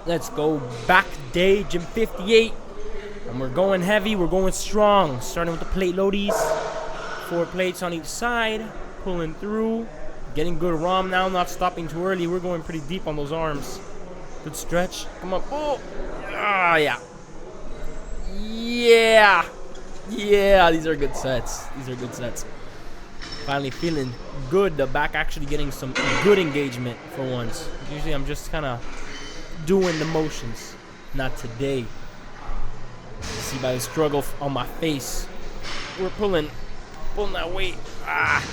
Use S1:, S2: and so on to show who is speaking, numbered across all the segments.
S1: Let's go back day, gym 58. And we're going heavy, we're going strong. Starting with the plate loadies. 4 plates on each side. Pulling through. Getting good ROM now, not stopping too early. We're going pretty deep on those arms. Good stretch. Come up. Oh! Ah, yeah. Yeah! Yeah, these are good sets. These are good sets. Finally feeling good. The back actually getting some good engagement for once. Usually I'm just kind of doing the motions. Not today. You see by the struggle on my face. We're pulling that weight. Ah.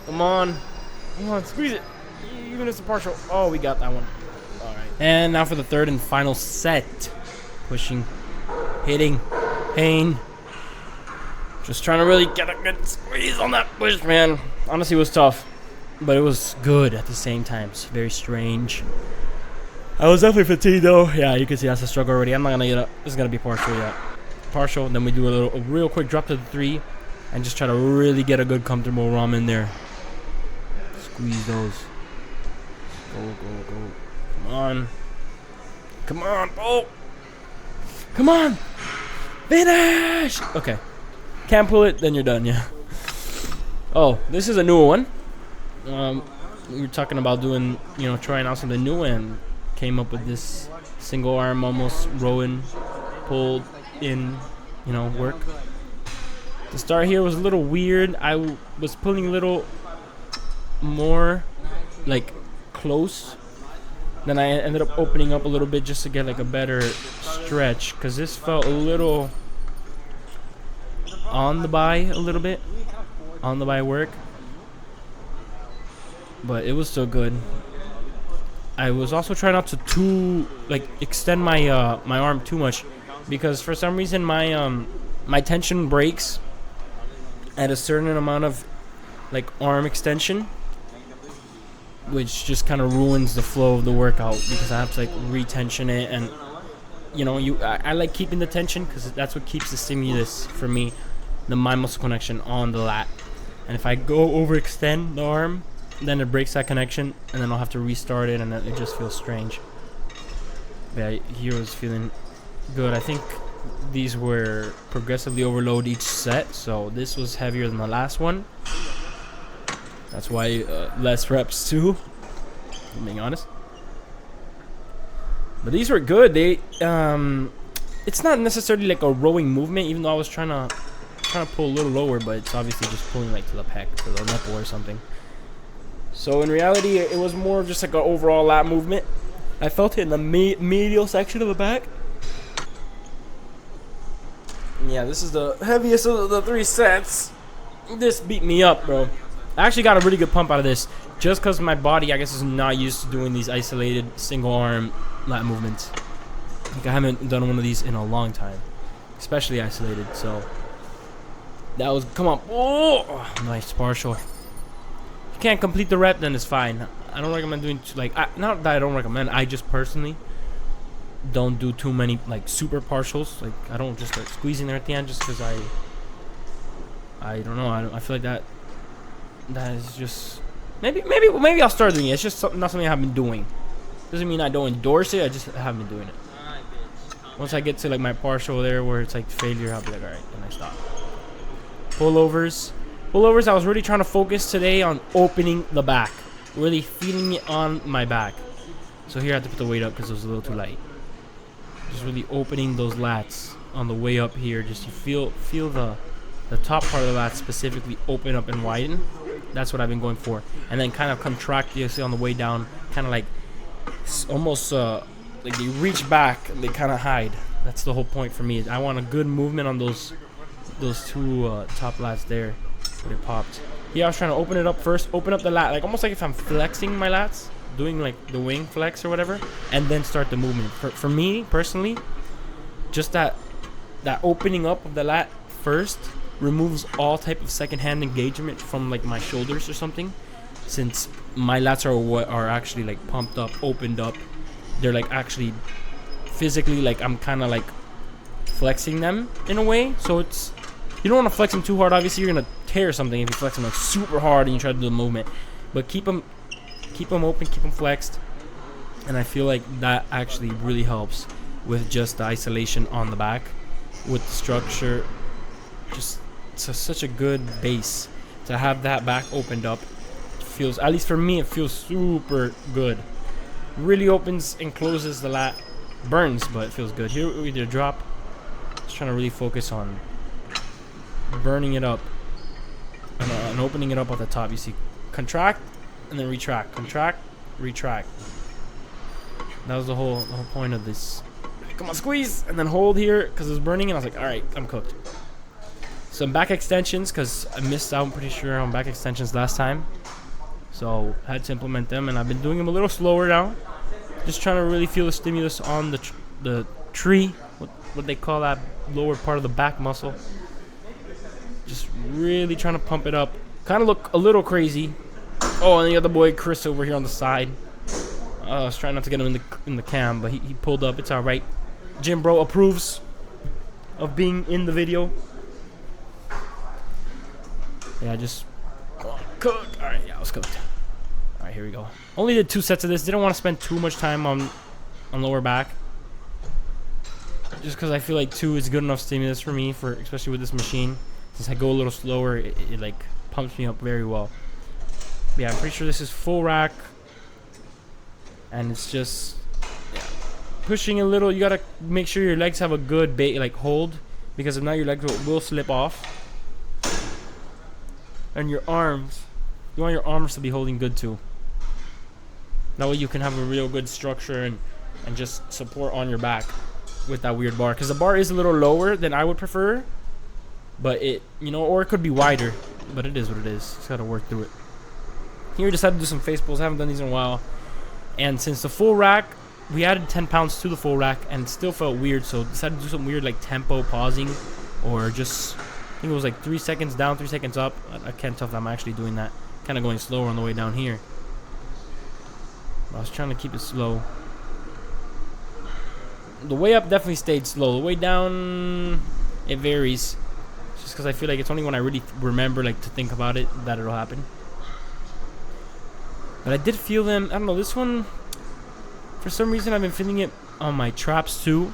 S1: Come on. Come on, squeeze it. Even if it's a partial. Oh, we got that one. All right. And now for the third and final set. Pushing, hitting, pain. Just trying to really get a good squeeze on that push, man. Honestly, it was tough, but it was good at the same time. It's very strange. I was definitely fatigued, though. Yeah, you can see that's a struggle already. I'm not gonna get up. This is gonna be partial, yeah. Partial. Then we do a real quick drop to the 3, and just try to really get a good comfortable ROM in there. Squeeze those. Go. Come on. Come on, bro. Come on. Finish. Okay. Can't pull it, then you're done, yeah. Oh, this is a new one. We were talking about doing, trying out something new, and came up with this single arm, almost rowing, pulled in, work. The start here was a little weird. I was pulling a little more, like, close. Then I ended up opening up a little bit just to get, like, a better stretch, because this felt a little on the by a little bit. On the by work. But it was still good. I was also trying not to extend my my arm too much, because for some reason my tension breaks at a certain amount of arm extension, which just kind of ruins the flow of the workout, because I have to retension it, and I like keeping the tension because that's what keeps the stimulus for me, the mind muscle connection on the lat. And if I go overextend the arm, then it breaks that connection, and then I'll have to restart it, and it just feels strange. But yeah, here was feeling good. I think these were progressively overload each set, so this was heavier than the last one. That's why less reps too, if I'm being honest. But these were good. They it's not necessarily like a rowing movement, even though I was trying to pull a little lower, but it's obviously just pulling to the pec, to the nipple or something. So in reality, it was more of just an overall lat movement. I felt it in the medial section of the back. Yeah, this is the heaviest of the 3 sets. This beat me up, bro. I actually got a really good pump out of this, just because my body, I guess, is not used to doing these isolated single arm lat movements. I haven't done one of these in a long time, especially isolated. So that was, come on. Oh, nice partial. If you can't complete the rep, then it's fine. I don't recommend doing not that I don't recommend. I just personally don't do too many super partials. I don't just start squeezing there at the end, just because I don't know. I feel like that is just maybe I'll start doing it. It's just not something I have been doing. Doesn't mean I don't endorse it. I just haven't been doing it. Once I get to my partial there where it's failure, I'll be like, all right, then I stop. Pullovers. I was really trying to focus today on opening the back, really feeling it on my back. So here I have to put the weight up because it was a little too light. Just really opening those lats on the way up here. Just to feel the top part of the lats specifically open up and widen. That's what I've been going for. And then kind of contract, you see, on the way down, kind of almost they reach back and they kind of hide. That's the whole point for me. I want a good movement on those 2 top lats there. But it popped. Here I was trying to open it up first, open up the lat, almost like if I'm flexing my lats, doing the wing flex or whatever, and then start the movement. For me personally, just that opening up of the lat first removes all type of secondhand engagement from my shoulders or something, since my lats are what are actually pumped up, opened up. They're actually physically I'm kind of flexing them in a way. So it's, you don't want to flex them too hard. Obviously you're gonna tear something if you flex them super hard and you try to do the movement. But keep them open, keep them flexed, and I feel like that actually really helps with just the isolation on the back, with the structure. Just such a good base to have that back opened up. It feels, at least for me, it feels super good. Really opens and closes the lat. Burns, but it feels good. Here we did a drop. Just trying to really focus on burning it up and opening it up at the top. You see, contract and then retract, contract, retract. That was the whole point of this. Come on, squeeze and then hold here because it was burning, and I was like, all right, I'm cooked. Some back extensions because I missed out, I'm pretty sure, on back extensions last time, so I had to implement them, and I've been doing them a little slower now. Just trying to really feel the stimulus on the tree, what they call that lower part of the back muscle. Just really trying to pump it up. Kind of look a little crazy. Oh, and the other boy Chris over here on the side. I was trying not to get him in the cam, but he pulled up. It's all right. Jim Bro approves of being in the video. Yeah, just cooked. All right, yeah, I was cooked. All right, here we go. Only did 2 sets of this. Didn't want to spend too much time on lower back, just because I feel like 2 is good enough stimulus for me, for especially with this machine. Since I go a little slower, it like pumps me up very well. But yeah, I'm pretty sure this is full rack, and it's just pushing a little. You gotta make sure your legs have a good hold, because if not, your legs will slip off. And your arms, you want your arms to be holding good too. That way you can have a real good structure and just support on your back with that weird bar, because the bar is a little lower than I would prefer, but it, or it could be wider, but it is what it is. Just gotta work through it. Here, decided to do some face pulls. I haven't done these in a while, and since the full rack, we added 10 pounds to the full rack, and it still felt weird, so decided to do some weird like tempo pausing, or just, I think it was like 3 seconds down, 3 seconds up. I can't tell if I'm actually doing that. Kind of going slower on the way down here. I was trying to keep it slow. The way up definitely stayed slow. The way down, it varies. Just because I feel like it's only when I really remember to think about it that it'll happen. But I did feel them. I don't know, this one, for some reason I've been feeling it on my traps too.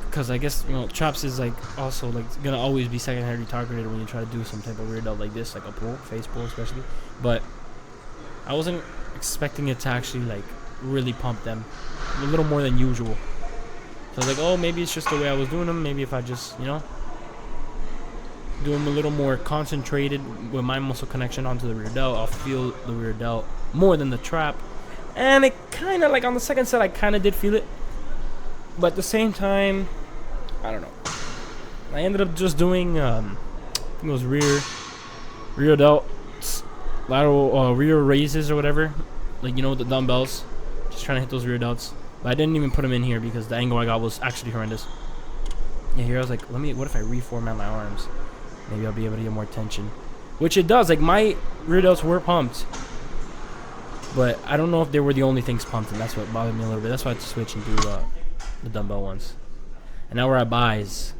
S1: Because I guess, traps is also gonna always be secondary targeted when you try to do some type of weird delt like this, like a pull, face pull especially. But I wasn't expecting it to actually really pump them a little more than usual. So I was like, oh, maybe it's just the way I was doing them. Maybe if I just, do them a little more concentrated with my muscle connection onto the rear delt, I'll feel the rear delt more than the trap. And it kind of, on the second set, I kind of did feel it. But at the same time, I don't know. I ended up just doing, I think it was rear delt, lateral, rear raises or whatever. With the dumbbells. Just trying to hit those rear delts. But I didn't even put them in here because the angle I got was actually horrendous. Yeah, here I was like, what if I reformat my arms? Maybe I'll be able to get more tension. Which it does. My rear delts were pumped. But I don't know if they were the only things pumped, and that's what bothered me a little bit. That's why I had to switch and do the dumbbell ones. And now we're at buys.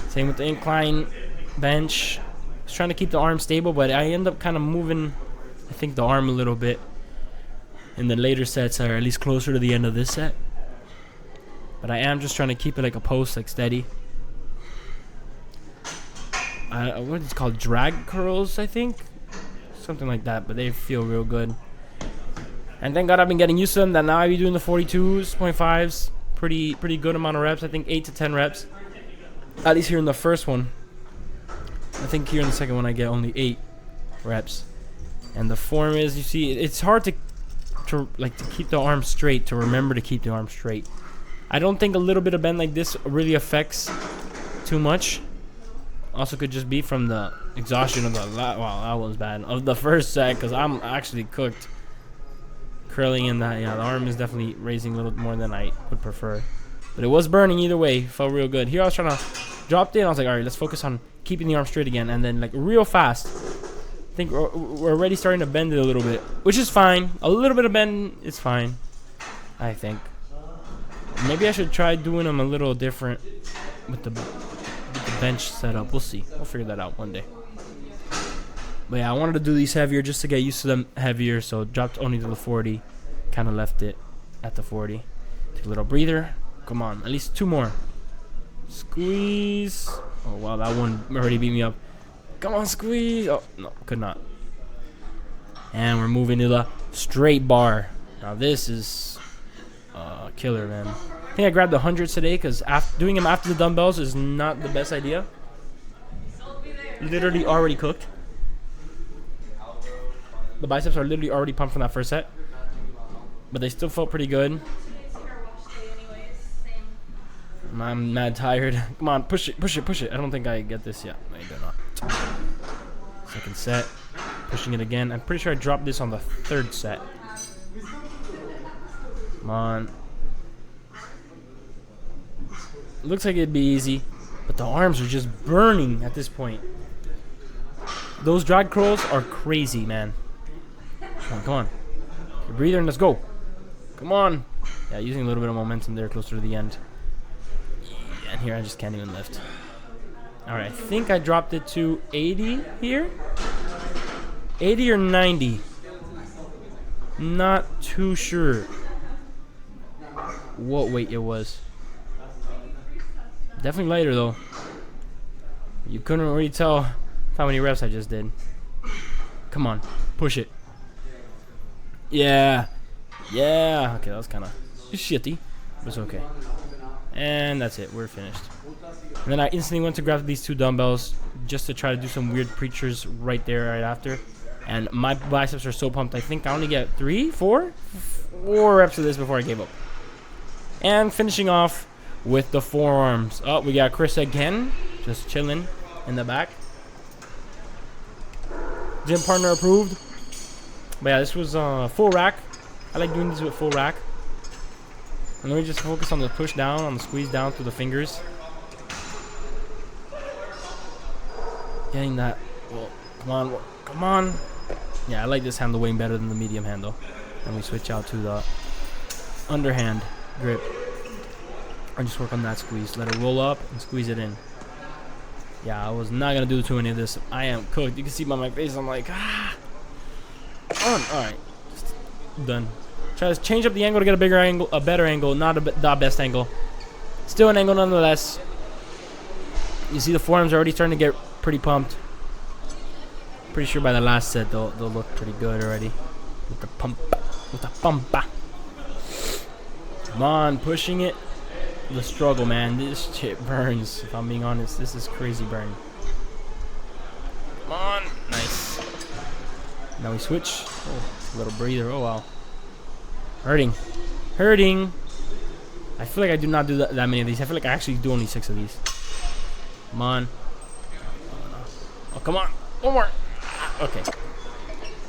S1: Same with the incline bench. I was trying to keep the arm stable, but I end up kind of moving, I think, the arm a little bit in the later sets, or at least closer to the end of this set. But I am just trying to keep it like a post, steady. What is it called? Drag curls, I think? Something like that, but they feel real good. And thank God I've been getting used to them, that now I be doing the 42s, 0.5s. Pretty good amount of reps. I think 8 to 10 reps. At least here in the first one. I think here in the second one I get only 8 reps. And the form is, you see, it's hard to keep the arm straight, to remember to keep the arm straight. I don't think a little bit of bend like this really affects too much. Also could just be from the exhaustion of that was bad, of the first set, because I'm actually cooked. Curling in that, yeah, the arm is definitely raising a little more than I would prefer. But it was burning either way, felt real good. Here I was trying to drop in, I was like, alright, let's focus on keeping the arm straight again, and then real fast. I think we're already starting to bend it a little bit, which is fine. A little bit of bend is fine, I think. Maybe I should try doing them a little different with the bench setup. We'll see. We'll figure that out one day. But yeah, I wanted to do these heavier just to get used to them heavier, so dropped only to the 40. Kind of left it at the 40. Take a little breather. Come on, at least 2 more. Squeeze. Oh wow, that one already beat me up. Come on, squeeze. Oh no, could not. And we're moving to the straight bar. Now this is killer, man. I think I grabbed the 100s today because doing them after the dumbbells is not the best idea. Literally already cooked. The biceps are literally already pumped from that first set, but they still felt pretty good. I'm mad tired. Come on, push it, push it, push it. I don't think I get this yet. I do not. Second set. Pushing it again. I'm pretty sure I dropped this on the 3rd set. Come on. Looks like it'd be easy, but the arms are just burning at this point. Those drag curls are crazy, man. Come on. Your breather and let's go. Come on. Yeah, using a little bit of momentum there closer to the end. Yeah, and here I just can't even lift. Alright, I think I dropped it to 80 here. 80 or 90. Not too sure what weight it was. Definitely lighter though. You couldn't really tell how many reps I just did. Come on, push it. Yeah. Yeah. Okay, that was kind of shitty, but it's okay. And that's it. We're finished. And then I instantly went to grab these 2 dumbbells just to try to do some weird preachers right there, right after. And my biceps are so pumped. I think I only get 4 reps of this before I gave up. And finishing off with the forearms. Oh, we got Chris again, just chilling in the back. Gym partner approved. But yeah, this was full rack. I like doing these with full rack. And then we just focus on the push down, on the squeeze down through the fingers. Getting that. Well, come on, come on. Yeah, I like this handle way better than the medium handle. And we switch out to the underhand grip. And just work on that squeeze. Let it roll up and squeeze it in. Yeah, I was not gonna do too many of this. I am cooked. You can see by my face. I'm like, ah. Alright, done. Try to change up the angle to get a bigger angle, a better angle, not the best angle. Still an angle nonetheless. You see the forearms are already starting to get pretty pumped. Pretty sure by the last set they'll look pretty good already. With the pump, with the pumpa. Come on, pushing it. The struggle, man. This shit burns. If I'm being honest, this is crazy burn. Come on, nice. Now we switch. Oh, a little breather. Oh wow. Hurting. Hurting. I feel like I do not do that many of these. I feel like I actually do only 6 of these. Come on. Oh, come on. One more. Okay.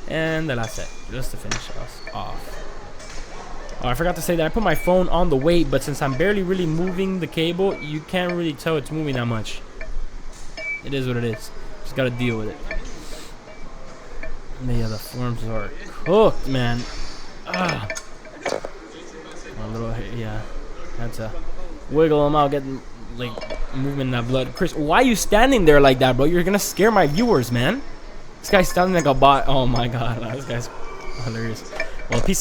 S1: And the last set. Just to finish us off. Oh, I forgot to say that I put my phone on the weight, but since I'm barely really moving the cable, you can't really tell it's moving that much. It is what it is. Just gotta deal with it. Yeah, the forms are cooked, man. Ah. A little, yeah. Had to wiggle them out, getting like moving that blood. Chris, why are you standing there like that, bro? You're gonna scare my viewers, man. This guy's standing like a bot. Oh my god, this guy's hilarious. Well, peace out.